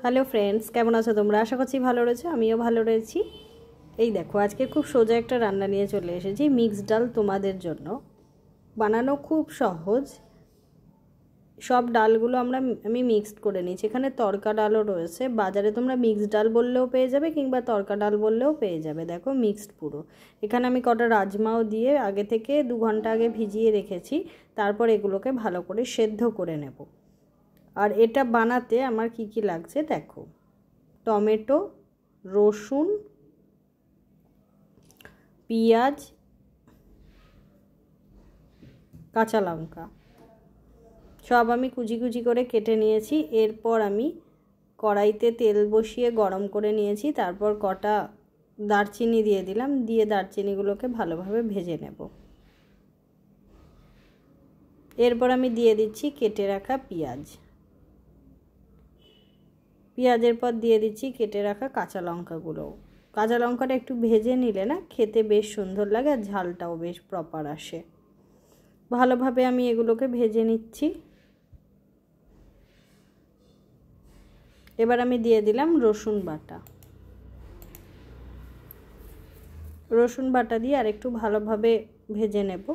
Hello friends, কেমন আছো তোমরা? আশা করছি ভালো রয়েছে। আমিও ভালো রয়েছি। এই দেখো, আজকে খুব সোজা একটা রান্না নিয়ে চলে এসেছি, মিক্সড ডাল তোমাদের জন্য। বানানো খুব সহজ। সব ডালগুলো আমি মিক্সড করে নিয়েছি। এখানে তড়কা ডালও রয়েছে, বাজারে তোমরা মিক্সড ডাল বললেও পেয়ে যাবে কিংবা তড়কা ডাল বললেও পেয়ে যাবে। দেখো মিক্সড পুরো। এখানে আমি কটা রাজমাও দিয়ে আগে থেকে 2 ঘন্টা আগে ভিজিয়ে রেখেছি। তারপর এগুলোকে ভালো করে সেদ্ধ করে নেব। আর এটা বানাতে আমার কি কি লাগছে দেখো: টমেটো, রসুন, পেঁয়াজ, কাঁচা লঙ্কা সব আমি কুচি কুচি করে কেটে নিয়েছি। এরপর আমি কড়াইতে তেল বসিয়ে গরম করে নিয়েছি। তারপর কটা দারচিনি দিয়ে দিলাম, দিয়ে দারচিনিগুলোকে ভালোভাবে ভেজে নেব। এরপর আমি দিয়ে দিচ্ছি কেটে রাখা পেঁয়াজ। পেঁয়াজের পর দিয়ে দিচ্ছি কেটে রাখা কাঁচা লঙ্কাগুলো। কাঁচা লঙ্কাটা একটু ভেজে নিলে না খেতে বেশ সুন্দর লাগে, আর ঝালটাও বেশ প্রপার আসে। ভালোভাবে আমি এগুলোকে ভেজে নিচ্ছি। এবার আমি দিয়ে দিলাম রসুন বাটা। রসুন বাটা দিয়ে আর একটু ভালোভাবে ভেজে নেব,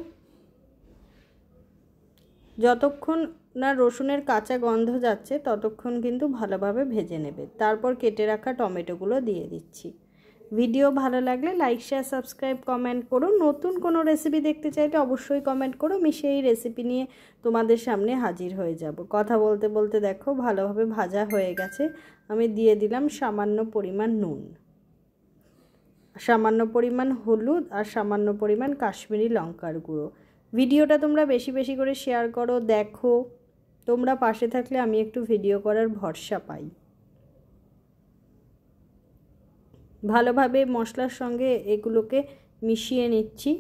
যতক্ষণ না রসুনের কাঁচা গন্ধ যাচ্ছে ততক্ষণ কিন্তু ভালোভাবে ভেজে নেবে। তারপর কেটে রাখা টমেটোগুলো দিয়ে দিচ্ছি। ভিডিও ভালো লাগলে লাইক, শেয়ার, সাবস্ক্রাইব, কমেন্ট করো। নতুন কোনো রেসিপি দেখতে চাইলে অবশ্যই কমেন্ট করো, আমি সেই রেসিপি নিয়ে তোমাদের সামনে হাজির হয়ে যাব। কথা বলতে বলতে দেখো ভালোভাবে ভাজা হয়ে গেছে। আমি দিয়ে দিলাম সামান্য পরিমাণ নুন, সামান্য পরিমাণ হলুদ আর সামান্য পরিমাণ কাশ্মীরি লঙ্কার গুঁড়ো। ভিডিওটা তোমরা বেশি বেশি করে শেয়ার করো। দেখো, তোমরা পাশে থাকলে আমি একটু ভিডিও করার ভরসা পাই। ভালোভাবে মশলার সঙ্গে এগুলোকে মিশিয়ে নিচ্ছি।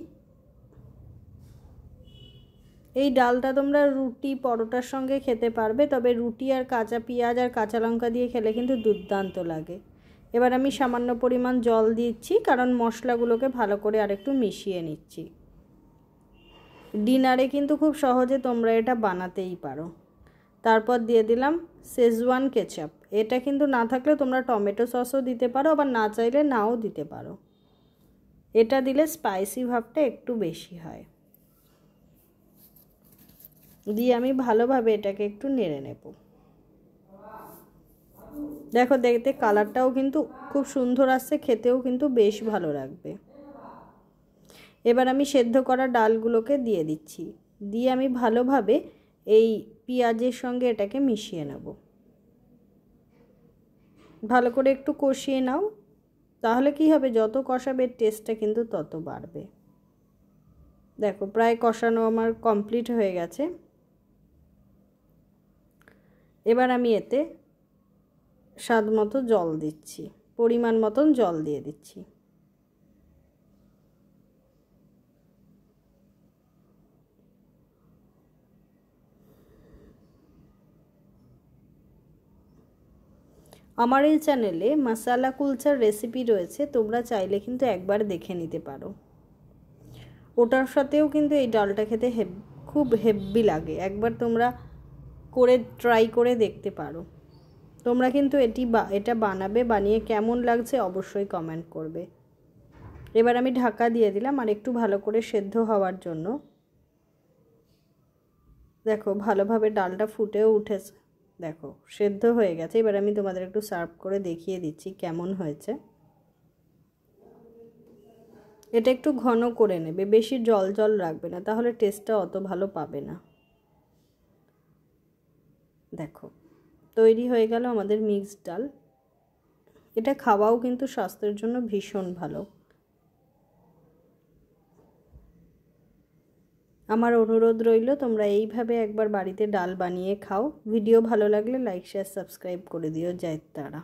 এই ডালটা তোমরা রুটি, পরোটার সঙ্গে খেতে পারবে, তবে রুটি আর কাঁচা পেঁয়াজ আর কাঁচা লঙ্কা দিয়ে খেলে কিন্তু দুর্দান্ত লাগে। এবার আমি সামান্য পরিমাণ জল দিচ্ছি, কারণ মশলাগুলোকে ভালো করে আরেকটু মিশিয়ে নিচ্ছি। ডিনারে কিন্তু খুব সহজে তোমরা এটা বানাতেই পারো। তারপর দিয়ে দিলাম শেজওয়ান কেচাপ। এটা কিন্তু না থাকলে তোমরা টমেটো সসও দিতে পারো, আবার না চাইলে নাও দিতে পারো। এটা দিলে স্পাইসি ভাবটা একটু বেশি হয়। দিয়ে আমি ভালোভাবে এটাকে একটু নেড়ে নেব। দেখো, দেখতে কালারটাও কিন্তু খুব সুন্দর আসছে, খেতেও কিন্তু বেশ ভালো লাগবে। এবার আমি সেদ্ধ করা ডালগুলোকে দিয়ে দিচ্ছি। দিয়ে আমি ভালোভাবে এই পেঁয়াজের সঙ্গে এটাকে মিশিয়ে নেব। ভালো করে একটু কষিয়ে নাও, তাহলে কি হবে, যত কষাবে টেস্টটা কিন্তু তত বাড়বে। দেখো প্রায় কষানো আমার কমপ্লিট হয়ে গেছে। এবার আমি এতে স্বাদ মতো জল দিচ্ছি, পরিমাণ মতন জল দিয়ে দিচ্ছি। আমার এই চ্যানেলে মশালা কুলচার রেসিপি রয়েছে, তোমরা চাইলে কিন্তু একবার দেখে নিতে পারো। ওটার সাথেও কিন্তু এই ডালটা খেতে খুব হেভি লাগে। একবার তোমরা করে ট্রাই করে দেখতে পারো। তোমরা কিন্তু এটা বানাবে, বানিয়ে কেমন লাগছে অবশ্যই কমেন্ট করবে। এবার আমি ঢাকা দিয়ে দিলাম আর একটু ভালো করে সেদ্ধ হওয়ার জন্য। দেখো ভালোভাবে ডালটা ফুটেও উঠেছে, দেখো সেদ্ধ হয়ে গেছে। এবার আমি তোমাদের একটু সার্ভ করে দেখিয়ে দিচ্ছি কেমন হয়েছে। এটা একটু ঘন করে নেবে, বেশি জল জল রাখবে না, তাহলে টেস্টটা অত ভালো পাবে না। দেখো তৈরি হয়ে গেল আমাদের মিক্সড ডাল। এটা খাওয়াও কিন্তু স্বাস্থ্যের জন্য ভীষণ ভালো। আমার অনুরোধ রইল, তোমরা এইভাবে একবার বাড়িতে ডাল বানিয়ে খাও। ভিডিও ভালো লাগলে লাইক, শেয়ার, সাবস্ক্রাইব করে দিও। জয় তারা।